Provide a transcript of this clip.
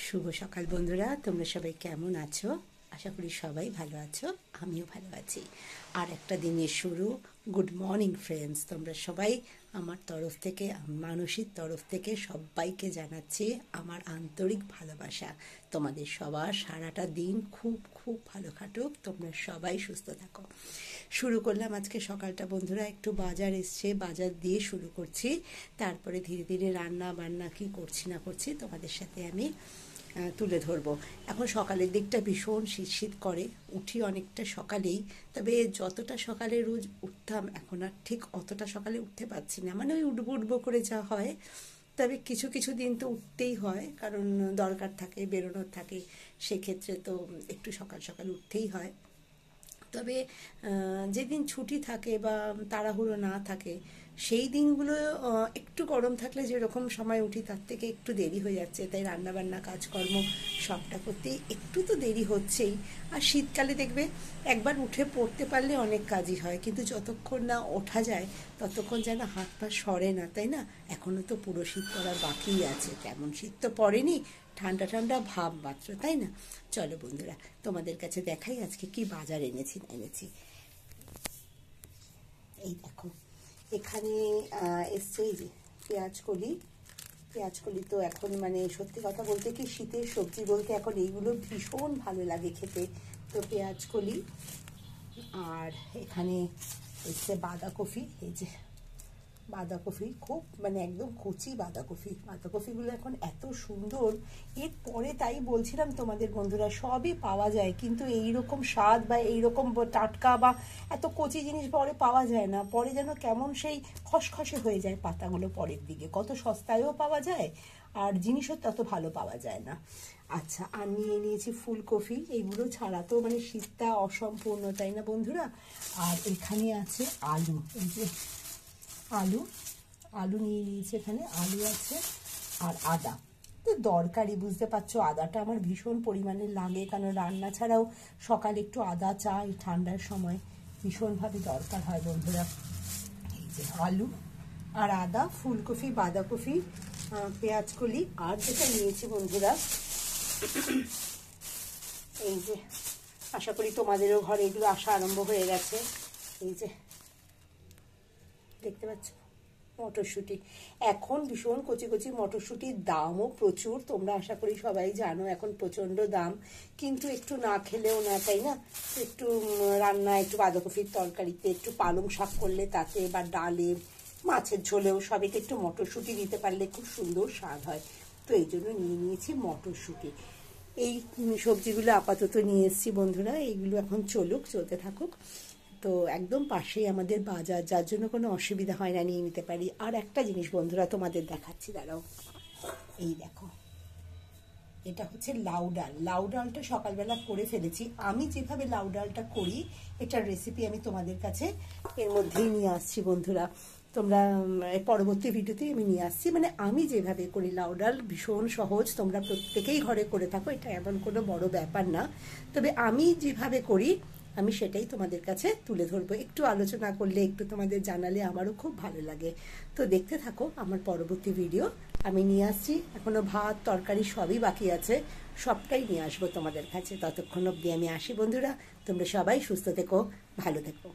শুভ সকাল বন্ধুরা, তোমরা সবাই কেমন আছো? আশা করি সবাই ভালো আছো, আমিও ভালো আছি। আর একটা দিনের শুরু। গুড মর্নিং ফ্রেন্ডস, তোমরা সবাই আমার তরফ থেকে, মানসিক তরফ থেকে সবাইকে জানাচ্ছি আমার আন্তরিক ভালোবাসা। তোমাদের সবার সারাটা দিন খুব খুব ভালো কাটুক, তোমরা সবাই সুস্থ থাকো। শুরু করলাম আজকে সকালটা বন্ধুরা, একটু বাজার এসছে, বাজার দিয়ে শুরু করছি। তারপরে ধীরে ধীরে রান্না বান্না কী করছি না করছি তোমাদের সাথে আমি তুলে ধরবো। এখন সকালের দিকটা ভীষণ শীত শীত করে, উঠি অনেকটা সকালেই, তবে যতটা সকালে রোজ উঠতাম এখন আর ঠিক অতটা সকালে উঠতে পারছি না, মানে ওই উঠবো উঠবো করে যা হয়। তবে কিছু কিছু দিন তো উঠতেই হয়, কারণ দরকার থাকে, বেরোনোর থাকে, সেক্ষেত্রে তো একটু সকাল সকাল উঠতেই হয়। তবে যেদিন ছুটি থাকে বা তাড়াহুড়ো না থাকে সেই দিনগুলো একটু গরম থাকলে যেরকম সময় উঠি তার থেকে একটু দেরি হয়ে যাচ্ছে, তাই রান্নাবান্না কাজকর্ম সবটা করতে একটু তো দেরি হচ্ছেই। আর শীতকালে দেখবে একবার উঠে পড়তে পারলে অনেক কাজই হয়, কিন্তু যতক্ষণ না ওঠা যায় ততক্ষণ যেন হাত পা সরে না, তাই না? এখনও তো পুরো শীত পড়ার বাকিই আছে, তেমন শীত তো পড়েনি, ঠান্ডা ঠান্ডা ভাব মাত্র, তাই না? চলো বন্ধুরা, তোমাদের কাছে দেখাই আজকে কি বাজার এনেছি। এই দেখো, এখানে এসছে এই যে পেঁয়াজকলি তো এখন মানে সত্যি কথা বলতে কি, শীতের সবজি বলতে এখন এইগুলো ভীষণ ভালো লাগে খেতে। তো পেঁয়াজকলি, আর এখানে এসছে বাঁধাকপি, এই যে বাঁধাকপি, খুব মানে একদম কচি বাঁধাকপিগুলো এখন এত সুন্দর। এরপরে তাই বলছিলাম তোমাদের বন্ধুরা, সবই পাওয়া যায় কিন্তু এইরকম স্বাদ বা এইরকম টাটকা বা এত কচি জিনিস পরে পাওয়া যায় না, পরে যেন কেমন সেই খসখসে হয়ে যায় পাতাগুলো পরের দিকে। কত সস্তায়ও পাওয়া যায় আর জিনিসও তত ভালো পাওয়া যায় না। আচ্ছা, আর নিয়ে নিয়েছি ফুলকপি, এইগুলো ছাড়া তো মানে শীতটা অসম্পূর্ণ, তাই না বন্ধুরা? আর এখানে আছে আলু, এই যে আলু নিয়ে নিয়েছি, এখানে আলু আছে, আর আদা তো দরকারি, বুঝতে পারছো আদাটা আমার ভীষণ পরিমাণে লাগে, কারণ রান্না ছাড়াও সকালে একটু আদা চা এই ঠান্ডার সময় ভীষণভাবে দরকার হয় বন্ধুরা। এই যে আলু আর আদা, ফুলকপি, বাঁধাকপি, পেঁয়াজকলি, আর যেটা নিয়েছি বন্ধুরা এই যে, আশা করি তোমাদেরও ঘরে এগুলো আসা আরম্ভ হয়ে গেছে, এই যে দেখতে পাচ্ছ মটরশুঁটি। এখন ভীষণ কচি কচি মটরশুঁটির দামও প্রচুর, তোমরা আশা করি সবাই জানো এখন প্রচণ্ড দাম, কিন্তু একটু না খেলেও না, তাই না? একটু রান্না, একটু বাঁধাকপির তরকারিতে, একটু পালং শাক করলে তাতে, বা ডালে, মাছের ঝোলেও সবাইকে একটু মটরশুঁটি দিতে পারলে খুব সুন্দর স্বাদ হয়। তো এই জন্য নিয়ে নিয়েছি মটরশুঁটি। এই সবজিগুলো আপাতত নিয়ে এসেছি বন্ধুরা, এইগুলো এখন চলতে থাকুক। তো একদম পাশেই আমাদের বাজার, যার জন্য কোনো অসুবিধা হয় না, নিয়ে নিতে পারি। আর একটা জিনিস বন্ধুরা তোমাদের দেখাচ্ছি, দাঁড়াও, এই দেখো, এটা হচ্ছে লাউ ডালটা সকালবেলা করে ফেলেছি। আমি যেভাবে লাউ ডালটা করি এটার রেসিপি আমি তোমাদের কাছে এর মধ্যেই নিয়ে আসছি বন্ধুরা, তোমরা পরবর্তী ভিডিওতেই আমি নিয়ে আসছি। মানে আমি যেভাবে করি লাউ ডাল ভীষণ সহজ, তোমরা প্রত্যেকেই ঘরে করে থাকো, এটা এমন কোনো বড় ব্যাপার না। তবে আমি যেভাবে করি আমি সেটাই তোমাদের কাছে তুলে ধরবো, একটু আলোচনা করলে, একটু তোমাদের জানালে আমারও খুব ভালো লাগে। তো দেখতে থাকো আমার পরবর্তী ভিডিও আমি নিয়ে আসছি। এখনো ভাত তরকারি সবই বাকি আছে, সবটাই নিয়ে আসবো তোমাদের কাছে। ততক্ষণ অবধি আমি আসি বন্ধুরা, তোমরা সবাই সুস্থ থেকো, ভালো থেকো।